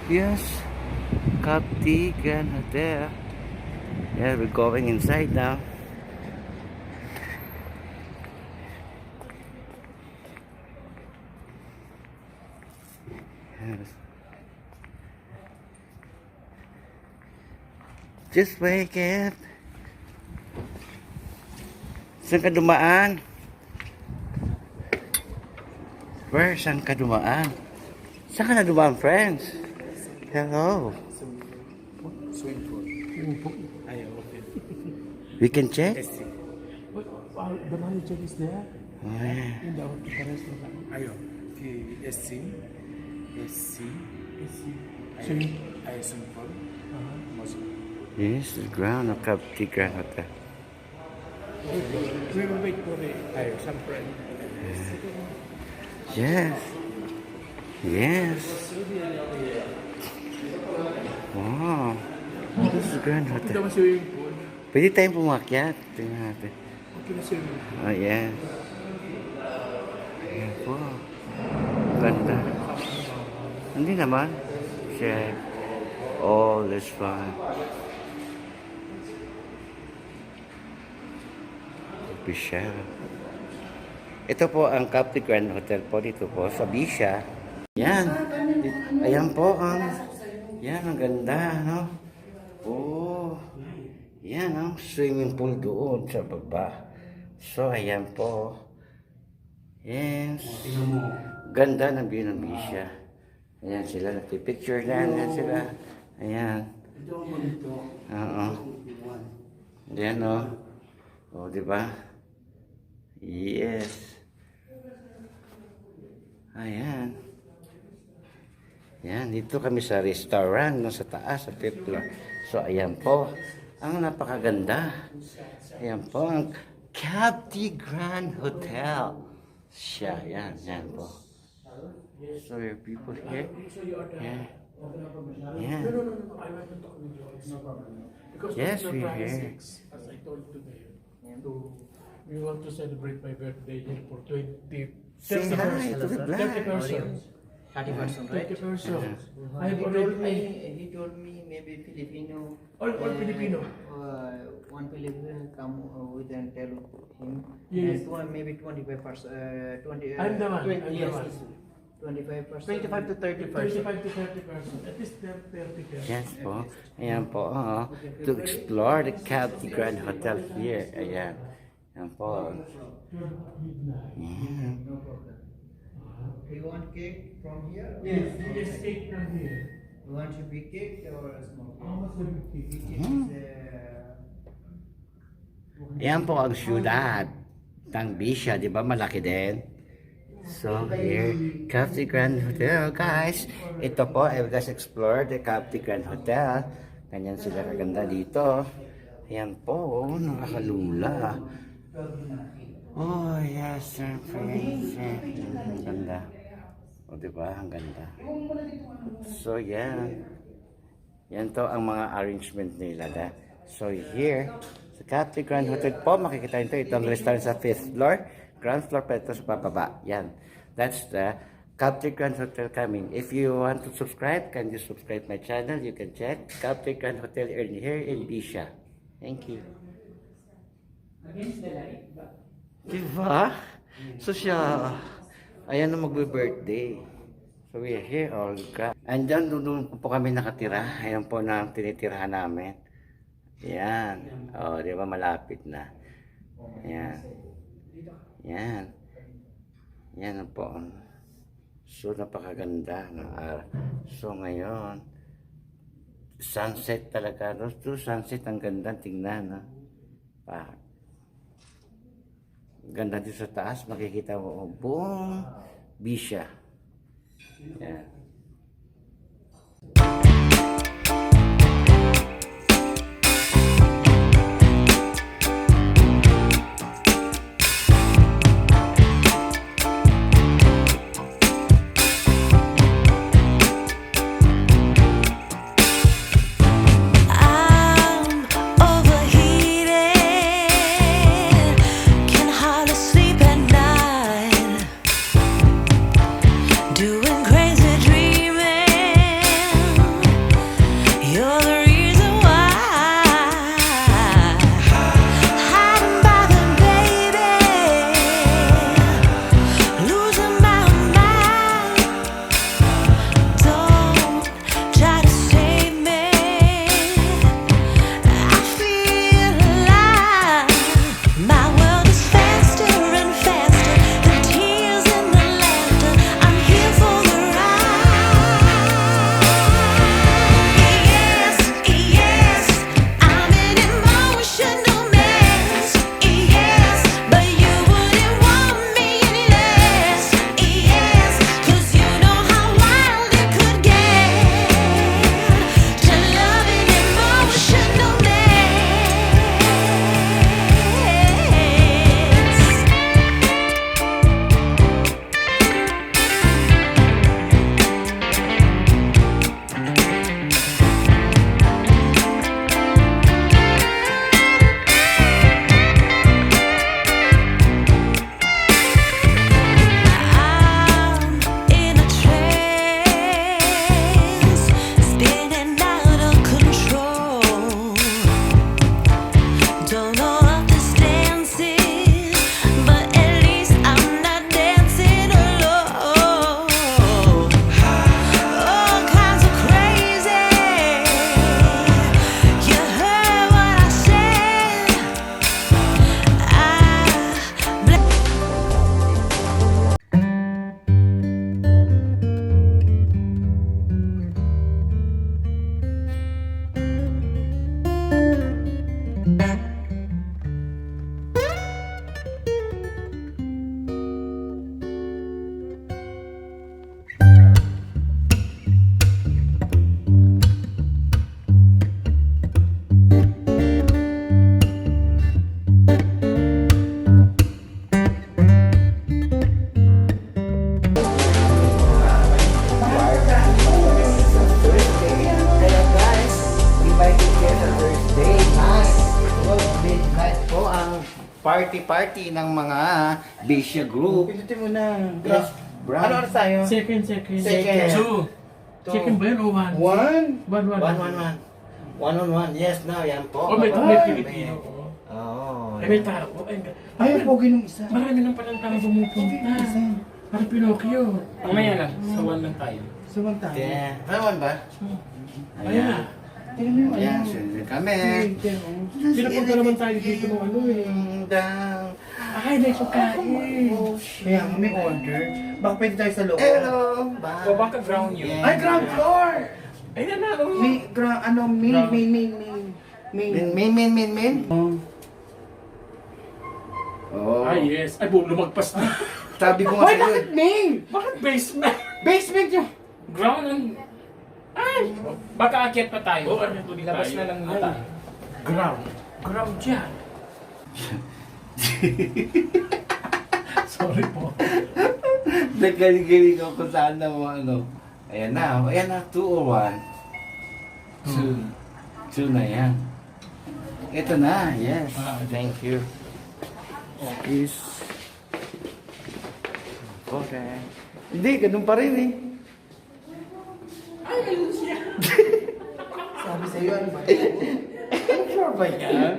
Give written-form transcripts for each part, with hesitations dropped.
Yes, Kapti Grand Hotel. Yeah, we're going inside now. Yes. Just wake up. Saan ka dumaan? Where? Saan ka dumaan? Saan ka na dumaan, friends? Hello. Swing pool. Ayaw, okay. We can check? The manager is there. Oh, yeah. In the restaurant. Ayaw. SC. Ayaw, swing pool. Yes, the ground of Kapti Grand Hotel. We will wait for the some friend. Yes. Yes. Wow. This is the Grand Ito Hotel. naman swimming pool. Pwede tayong pumakyat. Tingnan natin. Okay na swimming pool. Oh, yes. Ayan po. Ganda. Hindi naman. Check. All is fine. Bisha. Ito po ang Kapti Grand Hotel po dito po sa Bisha. Yan. Ayan po ang yan ang ganda, no? Oh. Yan ang swimming pool doon sa baba. So ayan po. Yes. Ganda ng view ng Bisha. Ayan sila, nagpipicture na. Ayan sila. Ayan. Oo. Ayan o. O, diba? Yes. Ayan. Ayan, dito kami sa restaurant, no, sa taas, sa 5th floor. So, ayan po. Ang napakaganda. Ayan po, ang Kapti Grand Hotel. Siya, yan, yan po. So, your people here. Yeah. Yeah. No. I want to talk with you. It's no problem. Because Yes, the we price hear. is, as I told you today, we want to celebrate my birthday here for 30 Say hi to the 30 black. persons. 30%, 30 right? persons. I He have told already, me, he told me maybe Filipino. all Filipino. One Filipino come with and tell him. Yes. And maybe 25%. 20. I'm the one, 20, I'm the yes, one. yes. 25%. 25 to 30%. 25 to 30%. At least 30 persons. Yes po. Ayan po. To explore the Kapti Grand Hotel here. Ayan. Ayan po. Ayan. You want cake from here? Yes, yes, cake from here. You want a big cake or a small cake? How much will it be? Big cake is Ayan po ang syudad ng Bisha. Di ba malaki din? So here, Kapti Grand Hotel, guys. Ito po, I will just explore the Kapti Grand Hotel. Ganyan sila kaganda dito. Ayan po, nakakalula. Oh, yes, sir. Ang ganda. O, diba? Ang ganda. So, yan. Yan to ang mga arrangement nila. So, here, sa Kapti Grand Hotel po, makikita nyo ito. Ito ang restaurant sa 5th floor. Ground floor pa ito sa papaba. Yan. That's the Kapti Grand Hotel coming. If you want to subscribe, can you subscribe my channel? You can check Kapti Grand Hotel here in Bisha. Thank you. Diba? So siya, ayan na magbe-birthday. So we are here all God. And doon po kami nakatira. Ayan po na tinitirahan namin. Ayan. O, di ba malapit na. Ayan. Yan. Yan po. So, napakaganda ng araw. So, ngayon, sunset talaga. So, sunset, ang ganda. Tingnan, no? Ganda dito sa taas. Makikita mo, buong Bisha. Yan. Doing crazy dreams. party ng mga Bisha group. Pindutin mo na. Yes, brown. Ano oras tayo? Second. Second. Two. Second ba yun o one? One. One. One on one. Yes, now yan po. Oh, may Ay, Pilipino. Oh. Ay, may tao. Ay, Ay, pogi nung isa. marami nang palang tao pumupunta. Parang Pinocchio. Mamaya lang. Sa one lang tayo. Sumang tayo. Yeah. May one ba? Ayun na. Tingnan mo yung Ayan, ano. sunod kami. Pinapunta naman tayo dito ng ano eh. Down. Ay, may pagkain. Kaya nga may order. Baka pwede tayo sa loob. Hello. O baka ground yun. Yeah. Ay, ground floor! Ay, nanalo. May, Min. Oh. Ay, yes. Ay, lumagpas na. Sabi ko nga Ay, sa'yo. bakit main? Bakit basement? Basement yung... Ground ang... Ay! Baka akyat pa tayo. Oo, labas na lang tayo. Ground. Ground dyan. Sorry po. Naggaling-galing ako kung saan na mo ano. Ayan na, 2 or 1. 2 na yan. Ito na, yes. Thank you. Is. Okay. Hindi, ganun pa rin eh. Ay, ayun siya. Sabi sa'yo, ano ba? Sure ba yan?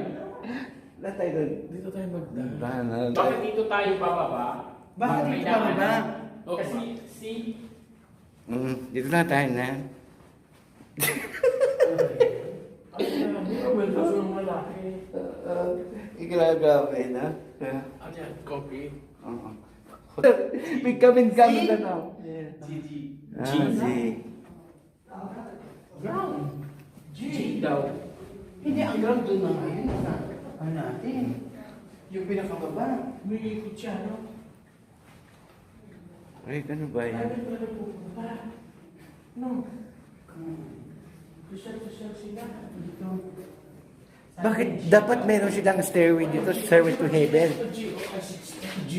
Lahat tayo doon. Dito tayo magdaan. Dahanan. Bakit dito tayo bababa? Bakit May dito bababa? daanan. Kasi, Dito na tayo na. Ikalagawa na. Ayan, coffee. Oo. May kamin-kamin na na. Gigi. G. Ground. G daw. Hindi, ang ground doon na ngayon. Ano natin? Yung pinakababa. May ikot siya, no? Ay, ano ba Ay, yan? may pala pupunta. No. Social sila. Dito. Bakit dapat meron silang stairway dito? Stairway to heaven. G. G.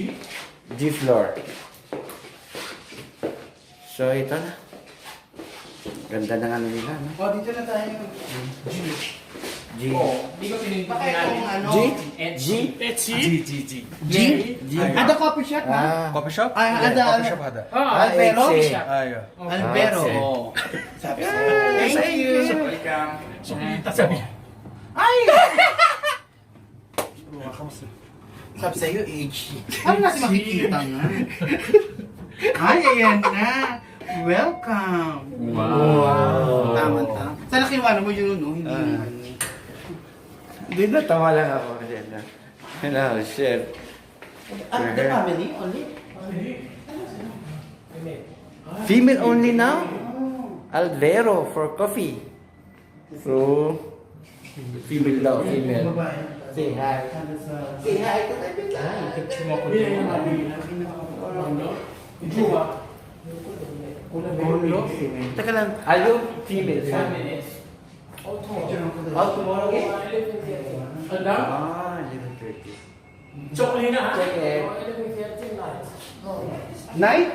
G floor. So, ito na. Ganda ng ano nila, no? O, dito na tayo. G. G. Hindi ko pinindot Bakit itong ano? G? G. G. G? Ada coffee shop, ha? Ah. Coffee shop? Ay, ada. Coffee shop ada. Ah, Albero? coffee X, shop. Ayo. Albero. Ah, Oh. Sabi Yes, sa'yo. thank you. Sukulita sabi. Ay! Sabi sa'yo, H. Ano natin makikita nga? Ay, ayan na. Welcome. Wow. Tama. Sana kinuha mo yun, no? Hindi Ah. naman. Hindi na, tawa lang ako. Hello, chef. At the family only? Female only now? Albero for coffee. So, female daw, female. Babae. Say hi. Say hi to my Teka lang. Are you female? Out tomorrow again? Ano? Ah, 11:30. Chocolate na, ha? Check it. 11:30 Night?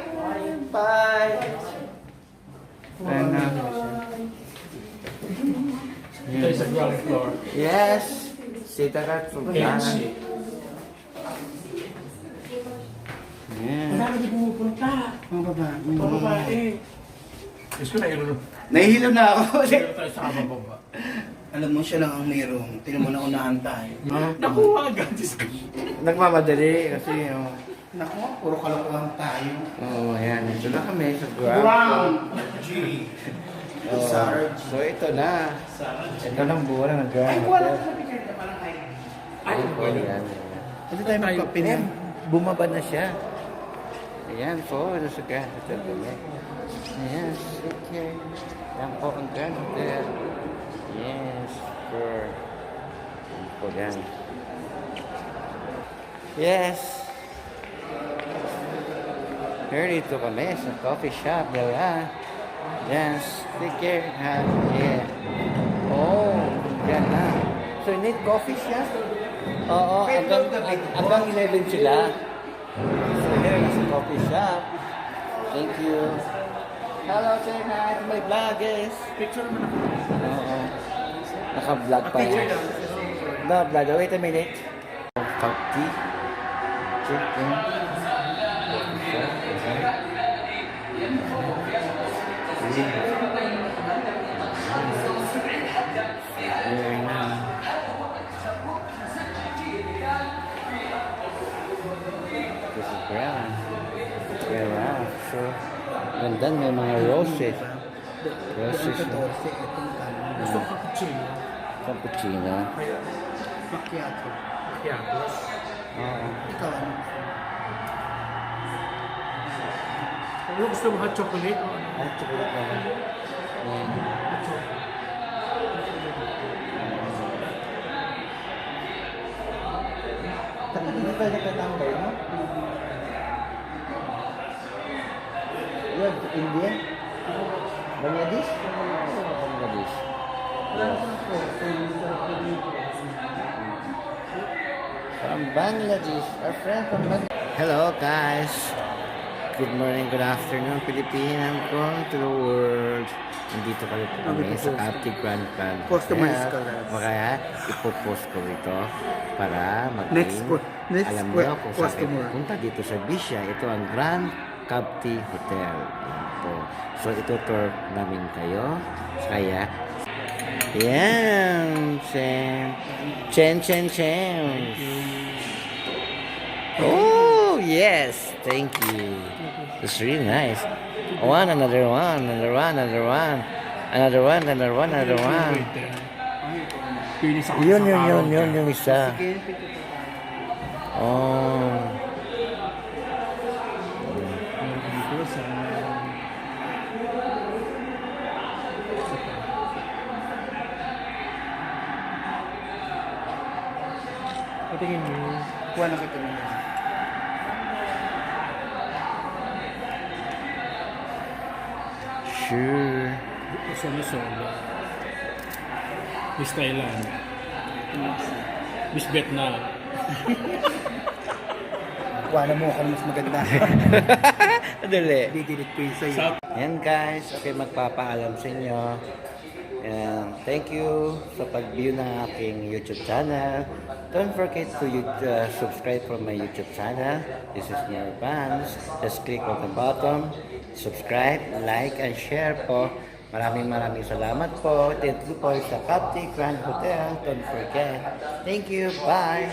Bye. And, Ito sa ground floor. yes. Sita ka from H. Yeah. Marami di pumupunta. Mga babae. Mga babae. Diyos ko na ilo. Nahihilo na ako. Dito tayo sa kababa. Alam mo, siya lang ang mayroong. Tinan mo na unahan tayo. Nakuha agad. Diyos ko. Nagmamadali kasi, oh. Naku, puro kalokohan tayo. Oh, ayan. Ito na kami sa ground. Ground. G. Oh, so ito na. Ito lang buwan ng ground. Ay, wala ka sa picture na parang kayo. Ay, Oh, ayan. Ito tayo magkape na. Ayan, bumaba na siya. Ayan po, nasa Grand Hotel kami. Yes, okay. Yan po ang Grand Hotel. Yes, sure. Yan po yan. Yes. Here dito kami sa coffee shop, diba? Yes, take care. Yeah. Oh, yan na. So, you need coffee shop? Oo, hanggang 11 sila. So, here is the coffee shop. Thank you. Hello, say hi to my vloggers. Picture mo na. Oo. Naka-vlog pa yan. No, vlog. Wait a minute. Kapti. Chicken. Very nice. This is brown. Very rough. So, ganda may mga roses. Roses na. Gusto ko cappuccino. Cappuccino. Macchiato. Yapos. Oo. Ikaw ano? Ano gusto mo, hot chocolate o ano? Ay, chocolate na lang. Yan. Hindi pa nakatambay, no? Yan, India? Bangladesh? Bangladesh. From Bangladesh. Our friend from Bangladesh. Hello, guys. Good morning, good afternoon, Pilipinas. Welcome to the world. Nandito kami po kami sa Capti Grand Plan. Customize ka lang. Kaya ipopost ko ito para maging Next alam niyo kung saan kayo customer. pupunta dito sa Bisha. Ito ang Grand Capti Hotel. Yan po. So ito tour namin kayo. Kaya yan. Chen. Oh, yes. Thank you. It's really nice. Another one. Pinis ako Yun, sa araw dyan. yung isa. Oh. Dito sa... Patingin mo. Kuha na kita naman. Sure. Gusto mo solo. Miss Thailand. Miss Vietnam. Kuha na mo kung mas maganda. Dali. Didilit ko yung sa'yo. South. Yan guys, okay magpapaalam sa inyo. And thank you sa pag-view ng aking YouTube channel. Don't forget to subscribe from my YouTube channel. This is Neil Vance. Just click on the button, subscribe, like, and share po. Maraming salamat po. Thank you po sa Capti Grand Hotel. Don't forget. Thank you. Bye.